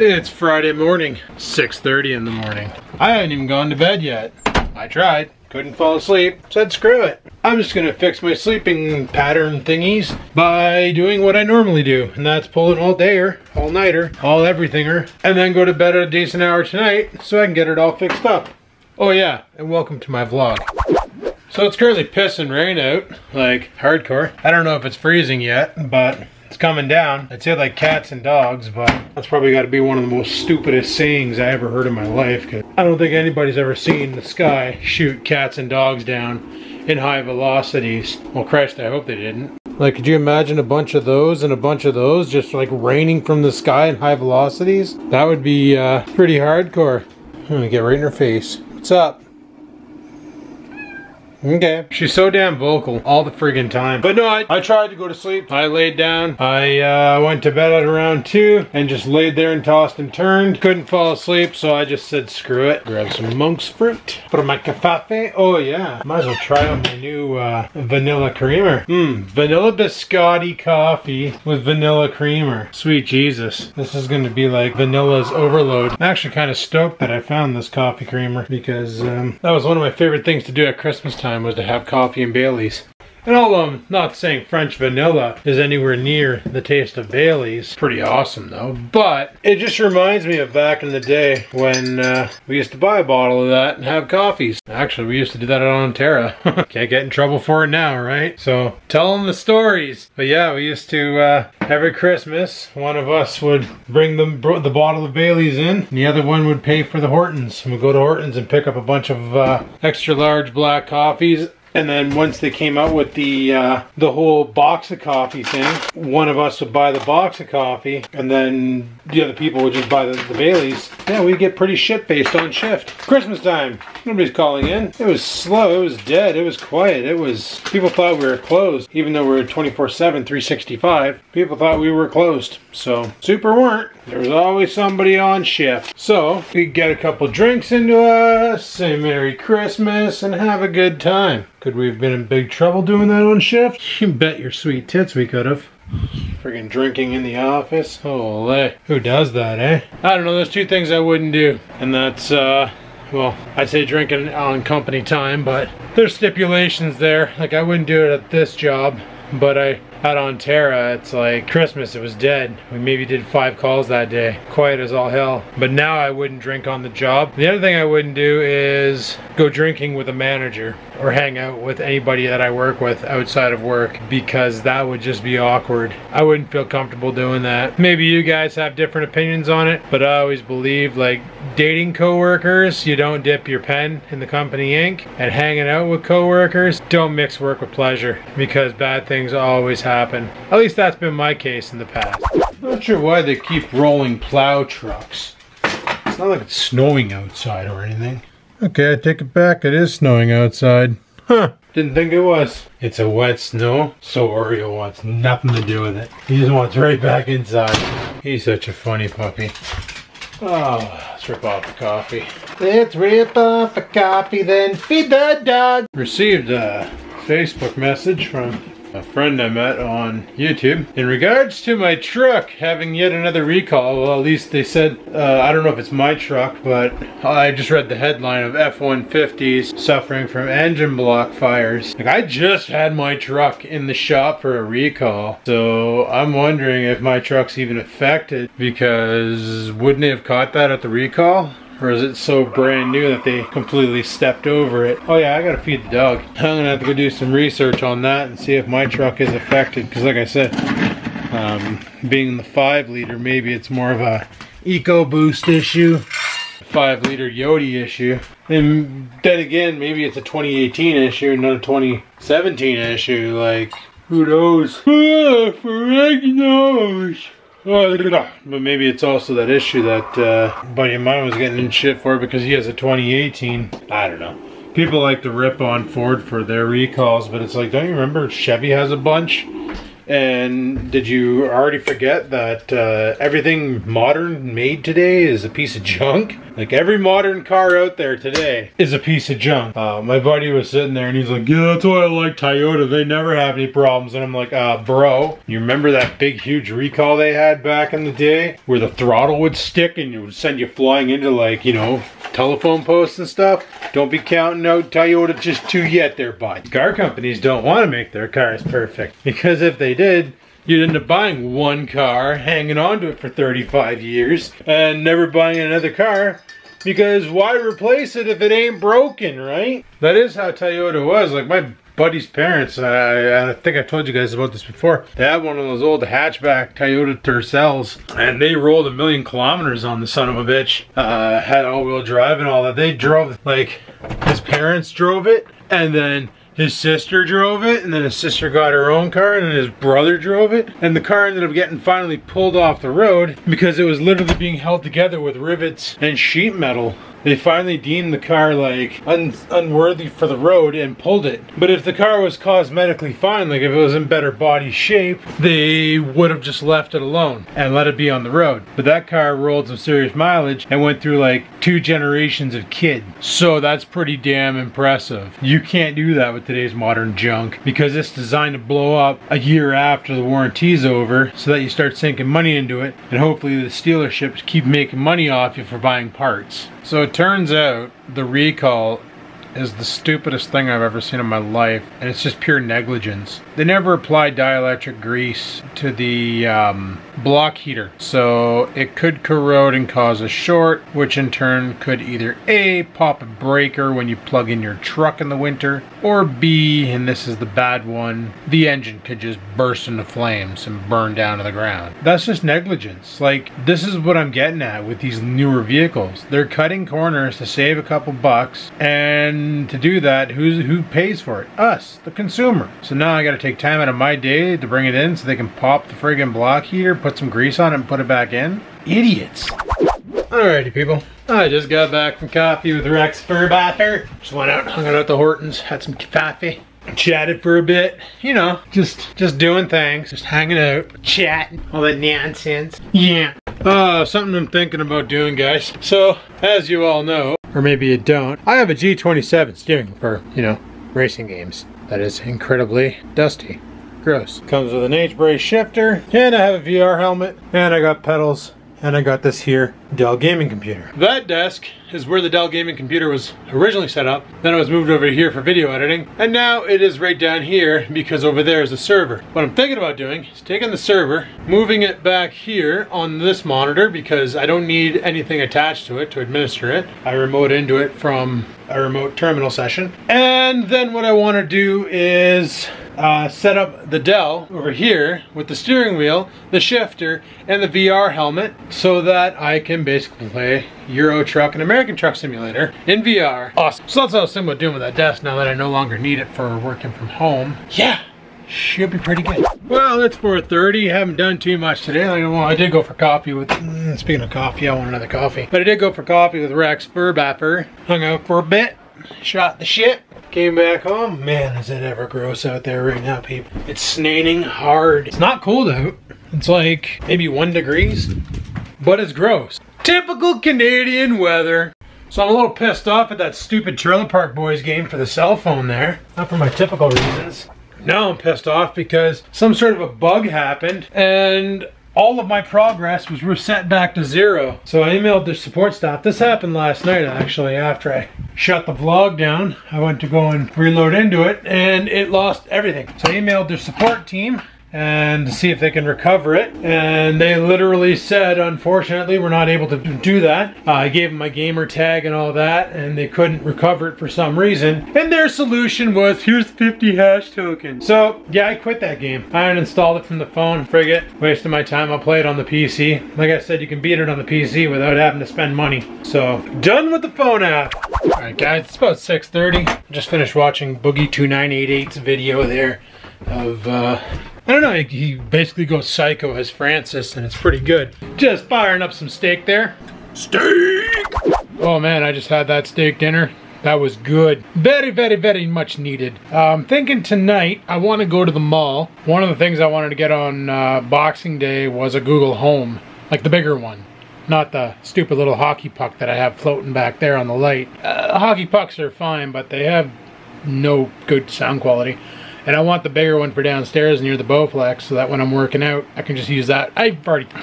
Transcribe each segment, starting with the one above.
It's Friday morning, 6:30 in the morning. I haven't even gone to bed yet. I tried, couldn't fall asleep, said screw it. I'm just gonna fix my sleeping pattern thingies by doing what I normally do, and that's pull an all-dayer, all-nighter, all-everythinger, and then go to bed at a decent hour tonight so I can get it all fixed up. Oh yeah, and welcome to my vlog. So it's currently pissing rain out, like hardcore. I don't know if it's freezing yet, but it's coming down. I'd say like cats and dogs, but that's probably got to be one of the most stupidest sayings I ever heard in my life, because I don't think anybody's ever seen the sky shoot cats and dogs down in high velocities. Well, Christ, I hope they didn't. Like, could you imagine a bunch of those and a bunch of those just like raining from the sky in high velocities? That would be pretty hardcore. I'm gonna get right in her face. What's up? Okay. She's so damn vocal all the friggin' time. But no, I tried to go to sleep. I laid down. I went to bed at around 2 and just laid there and tossed and turned. Couldn't fall asleep, so I just said screw it. Grab some monk's fruit for my cafe. Oh yeah. Might as well try out my new vanilla creamer. Vanilla biscotti coffee with vanilla creamer. Sweet Jesus. This is gonna be like vanilla's overload. I'm actually kind of stoked that I found this coffee creamer because that was one of my favorite things to do at Christmas time, was to have coffee and Baileys. And although I'm not saying French vanilla is anywhere near the taste of Baileys, pretty awesome though, but it just reminds me of back in the day when we used to buy a bottle of that and have coffees. Actually, we used to do that at Onterra. Can't get in trouble for it now, right? So, tell them the stories. But yeah, we used to, every Christmas, one of us would bring the bottle of Baileys in, and the other one would pay for the Hortons. And we'd go to Hortons and pick up a bunch of extra large black coffees. And then once they came out with the whole box of coffee thing, one of us would buy the box of coffee, and then the other people would just buy the Baileys. Yeah, we get pretty shit-faced on shift. Christmas time, nobody's calling in. It was slow, it was dead, it was quiet, people thought we were closed. Even though we were 24/7, 365, people thought we were closed. So, super weren't. There was always somebody on shift. So, we could get a couple drinks into us, say Merry Christmas, and have a good time. Could we have been in big trouble doing that on shift? You bet your sweet tits we could have. Friggin' drinking in the office. Holy. Who does that, eh? I don't know, there's two things I wouldn't do. And that's, well, I'd say drinking on company time, but there's stipulations there. Like, I wouldn't do it at this job, but at Onterra, it's like Christmas, it was dead. We maybe did 5 calls that day. Quiet as all hell. But now I wouldn't drink on the job. The other thing I wouldn't do is go drinking with a manager or hang out with anybody that I work with outside of work, because that would just be awkward. I wouldn't feel comfortable doing that. Maybe you guys have different opinions on it, but I always believe, like, dating coworkers, you don't dip your pen in the company ink, and hanging out with coworkers, don't mix work with pleasure, because bad things always happen. At least that's been my case in the past. Not sure why they keep rolling plow trucks. It's not like it's snowing outside or anything. Okay, I take it back. It is snowing outside. Huh. Didn't think it was. It's a wet snow, so Oreo wants nothing to do with it. He just wants right back inside. He's such a funny puppy. Oh, let's rip off the coffee. Let's rip off the coffee, then feed the dog. Received a Facebook message from a friend I met on YouTube in regards to my truck having yet another recall. Well, at least they said, I don't know if it's my truck, but I just read the headline of F-150s suffering from engine block fires. Like, I just had my truck in the shop for a recall, so I'm wondering if my truck's even affected, because wouldn't they have caught that at the recall? Or is it so brand new that they completely stepped over it? Oh yeah, I gotta feed the dog. I'm gonna have to go do some research on that and see if my truck is affected. Because like I said, being the 5-liter, maybe it's more of a EcoBoost issue. 5-liter Yodi issue. And then again, maybe it's a 2018 issue, not a 2017 issue. Like, who knows? Frank knows. But maybe it's also that issue that buddy of mine was getting in shit for because he has a 2018. I don't know. People like to rip on Ford for their recalls, but it's like, don't you remember Chevy has a bunch? And did you already forget that everything modern made today is a piece of junk? Like every modern car out there today is a piece of junk. My buddy was sitting there and he's like, yeah, that's why I like Toyota. They never have any problems. And I'm like, bro, you remember that big, huge recall they had back in the day where the throttle would stick and it would send you flying into, like, you know, telephone posts and stuff? Don't be counting out Toyota just too yet there, bud. Car companies don't want to make their cars perfect, because if they did, you'd end up buying one car, hanging on to it for 35 years, and never buying another car, because why replace it if it ain't broken, right? That is how Toyota was. Like my buddy's parents, I think I told you guys about this before, they had one of those old hatchback Toyota Tercels, and they rolled 1,000,000 kilometers on the son of a bitch. Had all-wheel drive and all that. They drove, like, his parents drove it, and then his sister drove it, and then his sister got her own car, and then his brother drove it, and the car ended up getting finally pulled off the road because it was literally being held together with rivets and sheet metal. They finally deemed the car like unworthy for the road and pulled it. But if the car was cosmetically fine, like if it was in better body shape, they would have just left it alone and let it be on the road. But that car rolled some serious mileage and went through like 2 generations of kid. So that's pretty damn impressive. You can't do that with today's modern junk because it's designed to blow up a year after the warranty's over so that you start sinking money into it, and hopefully the dealerships keep making money off you for buying parts. So it turns out the recall is the stupidest thing I've ever seen in my life, and it's just pure negligence. They never applied dielectric grease to the block heater, so it could corrode and cause a short, which in turn could either A, pop a breaker when you plug in your truck in the winter, or B, and this is the bad one, the engine could just burst into flames and burn down to the ground. That's just negligence. Like, this is what I'm getting at with these newer vehicles. They're cutting corners to save a couple bucks, and to do that, who pays for it? Us, the consumer. So now I gotta take time out of my day to bring it in so they can pop the friggin' block heater, put some grease on it and put it back in? Idiots. Alrighty people, I just got back from coffee with Rex Furbather. Just went out, hung out at the Hortons, had some coffee, chatted for a bit, you know, just doing things, just hanging out, chatting, all that nonsense. Yeah. Something I'm thinking about doing, guys. So, as you all know, or maybe you don't, I have a G27 steering wheel for, you know, racing games. That is incredibly dusty. Gross. Comes with an H-brace shifter, and I have a VR helmet, and I got pedals, and I got this here Dell gaming computer. That desk is where the Dell gaming computer was originally set up. Then it was moved over here for video editing, and now it is right down here because over there is a server. What I'm thinking about doing is taking the server, moving it back here on this monitor because I don't need anything attached to it to administer it. I remote into it from a remote terminal session. And then what I want to do is set up the Dell over here with the steering wheel, the shifter, and the VR helmet so that I can basically play Euro Truck and American Truck Simulator in VR. Awesome. So that's what I was thinking about doing with that desk now that I no longer need it for working from home. Yeah, should be pretty good. Well, it's 4:30. Haven't done too much today. Like, well, I did go for coffee with, speaking of coffee, I want another coffee. But I did go for coffee with Rex Furbather. Hung out for a bit, shot the shit. Came back home. Man, is it ever gross out there right now, people. It's snaining hard. It's not cold out. It's like maybe 1 degree, but it's gross. Typical Canadian weather. So I'm a little pissed off at that stupid Trailer Park Boys game for the cell phone there. Not for my typical reasons. Now I'm pissed off because some sort of a bug happened and all of my progress was reset back to 0. So I emailed the support staff. This happened last night actually after I shut the vlog down. I went to go and reload into it and it lost everything. So I emailed their support team and to see if they can recover it, and they literally said, unfortunately, we're not able to do that. I gave them my gamer tag and all that, and they couldn't recover it for some reason, and their solution was, here's 50 hash tokens. So yeah, I quit that game. I uninstalled it from the phone. Frig it, wasted my time. I'll play it on the PC. Like I said, you can beat it on the PC without having to spend money. So done with the phone app. All right guys, it's about 6:30. Just finished watching Boogie2988's video there of I don't know, he basically goes psycho as Francis, and it's pretty good. Just firing up some steak there. Steak! Oh man, I just had that steak dinner. That was good. Very, very, very much needed. I'm thinking tonight I want to go to the mall. One of the things I wanted to get on Boxing Day was a Google Home, like the bigger one. Not the stupid little hockey puck that I have floating back there on the light. Hockey pucks are fine, but they have no good sound quality. And I want the bigger one for downstairs near the Bowflex, so that when I'm working out, I can just use that.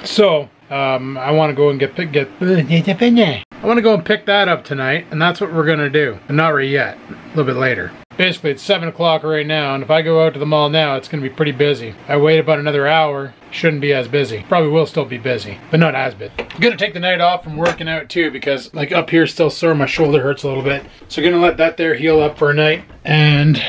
So I want to go and I want to go and pick that up tonight, and that's what we're gonna do. But not right yet, a little bit later. Basically, it's 7 o'clock right now, and if I go out to the mall now, it's gonna be pretty busy. If I wait about another hour, shouldn't be as busy. Probably will still be busy, but not as busy. I'm gonna take the night off from working out too, because like up here still sore, my shoulder hurts a little bit. So gonna let that there heal up for a night and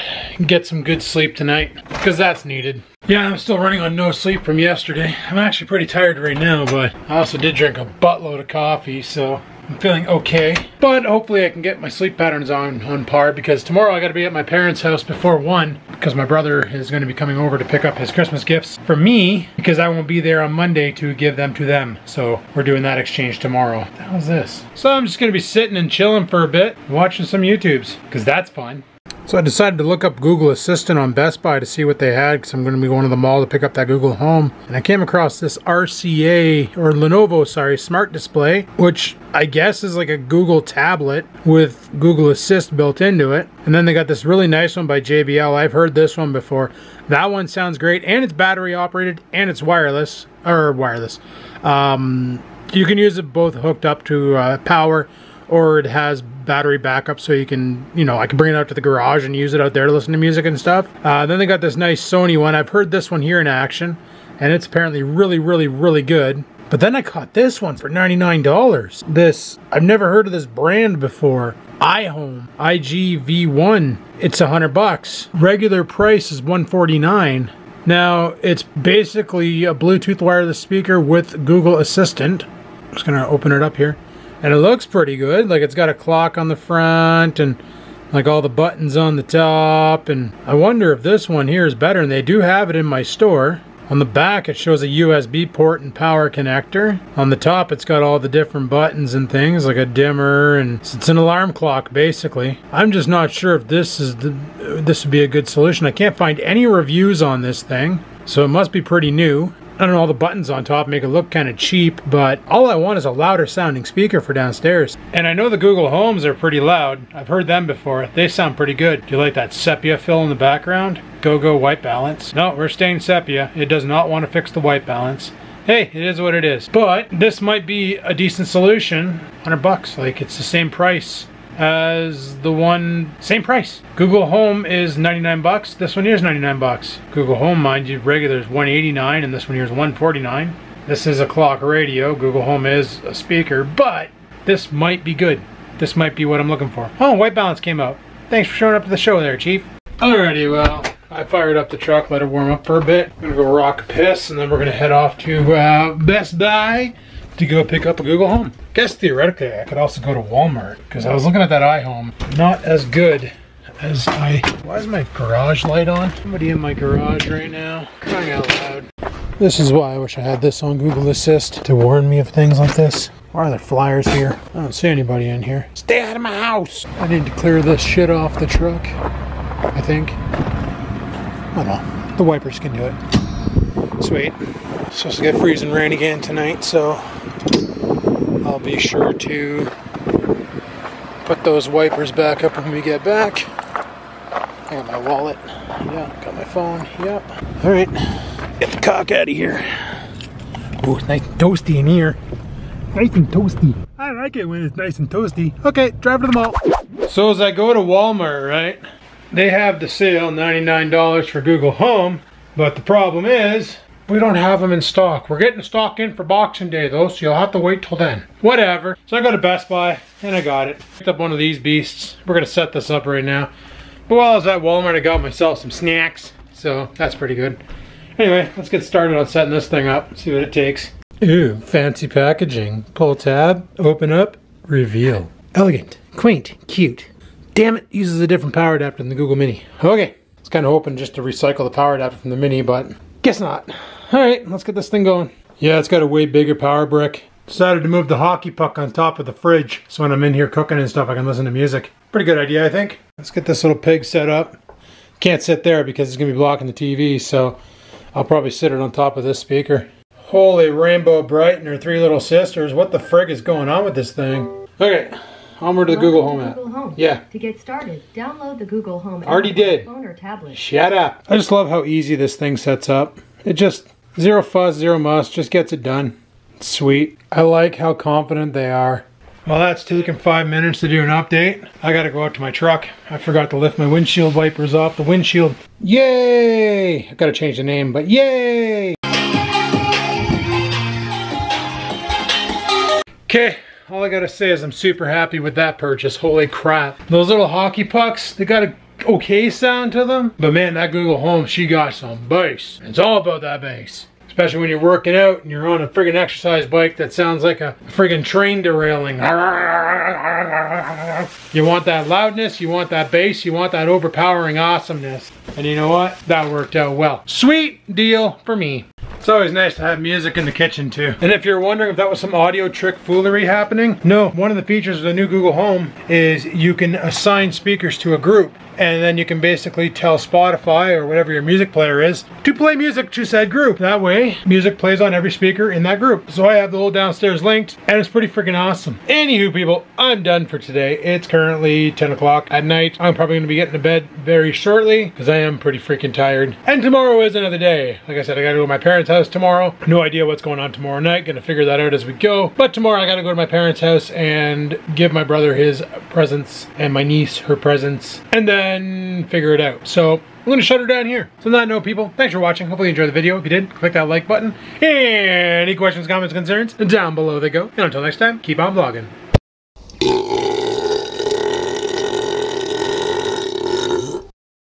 get some good sleep tonight, because that's needed. Yeah, I'm still running on no sleep from yesterday. I'm actually pretty tired right now, but I also did drink a buttload of coffee, so I'm feeling okay. But hopefully I can get my sleep patterns on par, because tomorrow I gotta be at my parents' house before 1, because my brother is gonna be coming over to pick up his Christmas gifts for me, because I won't be there on Monday to give them to them. So we're doing that exchange tomorrow. What the hell is this? So I'm just gonna be sitting and chilling for a bit, watching some YouTubes, because that's fun. So I decided to look up Google Assistant on Best Buy to see what they had, because I'm going to be going to the mall to pick up that Google Home. And I came across this RCA, or Lenovo, sorry, Smart Display, which I guess is like a Google tablet with Google Assist built into it. And then they got this really nice one by JBL. I've heard this one before. That one sounds great, and it's battery operated, and it's wireless, You can use it both hooked up to power, or it has battery backup, so you can, I can bring it out to the garage and use it out there to listen to music and stuff. Then they got this nice Sony one. I've heard this one here in action, and it's apparently really, really, really good. But then I caught this one for $99. This, I've never heard of this brand before. iHome, IGV1. It's $100. Regular price is $149. Now, it's basically a Bluetooth wireless speaker with Google Assistant. I'm just gonna open it up here. And it looks pretty good. Like, it's got a clock on the front and like all the buttons on the top. And I wonder if this one here is better. And they do have it in my store. On the back, it shows a USB port and power connector. On the top, it's got all the different buttons and things, like a dimmer, and it's an alarm clock, basically. I'm just not sure if this would be a good solution. I can't find any reviews on this thing, so it must be pretty new. I don't know, all the buttons on top make it look kind of cheap, but all I want is a louder sounding speaker for downstairs. And I know the Google Homes are pretty loud. I've heard them before. They sound pretty good. Do you like that sepia fill in the background? Go white balance. No, we're staying sepia. It does not want to fix the white balance. Hey, it is what it is. But this might be a decent solution. $100, like it's the same price as the one, same price. Google Home is 99 bucks. This one here is 99 bucks. Google Home, mind you, regular is 189, and this one here is 149. This is a clock radio. Google Home is a speaker, but this might be good. This might be what I'm looking for. Oh, white balance came out. Thanks for showing up to the show there, Chief. Alrighty, well, I fired up the truck, let it warm up for a bit. I'm gonna go rock a piss, and then we're gonna head off to Best Buy to go pick up a Google Home. Guess theoretically I could also go to Walmart, because I was looking at that iHome. Not as good as why is my garage light on? Somebody in my garage right now, crying out loud. This is why I wish I had this on Google Assist to warn me of things like this. Why are there flyers here? I don't see anybody in here. Stay out of my house! I need to clear this shit off the truck, I think. I don't know, the wipers can do it. Sweet. Supposed to get freezing rain again tonight, so I'll be sure to put those wipers back up when we get back. I got my wallet. Yeah, got my phone. Yep. Alright. Get the cock out of here. Oh, it's nice and toasty in here. Nice and toasty. I like it when it's nice and toasty. Okay, drive to the mall. So as I go to Walmart, right, they have the sale, $99 for Google Home, but the problem is, we don't have them in stock. We're getting stock in for Boxing Day though, so you'll have to wait till then. Whatever. So I go to Best Buy, and I got it. Picked up one of these beasts. We're gonna set this up right now. But while I was at Walmart, I got myself some snacks, so that's pretty good. Anyway, let's get started on setting this thing up, see what it takes. Ooh, fancy packaging. Pull tab, open up, reveal. Elegant, quaint, cute. Damn it, uses a different power adapter than the Google Mini. Okay, I was kind of hoping just to recycle the power adapter from the Mini, but guess not. Alright, let's get this thing going. Yeah, it's got a way bigger power brick. Decided to move the hockey puck on top of the fridge, so when I'm in here cooking and stuff, I can listen to music. Pretty good idea, I think. Let's get this little pig set up. Can't sit there because it's gonna be blocking the TV, so I'll probably sit it on top of this speaker. Holy Rainbow Bright and her three little sisters. What the frig is going on with this thing? Okay, onward to the Google Home app. Yeah. To get started, download the Google Home app. Already did. Phone or tablet. Shut up. I just love how easy this thing sets up. It just, zero fuss, zero muss, just gets it done. It's sweet. I like how confident they are. Well, that's taken 5 minutes to do an update. I gotta go out to my truck. I forgot to lift my windshield wipers off the windshield. Yay! I gotta change the name, but yay! Okay, all I gotta say is I'm super happy with that purchase. Holy crap. Those little hockey pucks, they got a okay sound to them. But man, that Google Home, she got some bass. It's all about that bass. Especially when you're working out and you're on a friggin' exercise bike that sounds like a friggin' train derailing. You want that loudness, you want that bass, you want that overpowering awesomeness. And you know what? That worked out well. Sweet deal for me. It's always nice to have music in the kitchen too. And if you're wondering if that was some audio trick foolery happening, no. One of the features of the new Google Home is you can assign speakers to a group. And then you can basically tell Spotify or whatever your music player is to play music to said group. That way, music plays on every speaker in that group. So I have the whole downstairs linked, and it's pretty freaking awesome. Anywho, people, I'm done for today. It's currently 10 o'clock at night. I'm probably gonna be getting to bed very shortly because I am pretty freaking tired. And tomorrow is another day. Like I said, I gotta go to my parents' house tomorrow. No idea what's going on tomorrow night. Gonna figure that out as we go. But tomorrow I gotta go to my parents' house and give my brother his presents and my niece her presents. And then figure it out. So I'm gonna shut her down here. So on that note, people, thanks for watching. Hopefully you enjoyed the video. If you did, click that like button. Any questions, comments, concerns, down below they go. And until next time, keep on vlogging.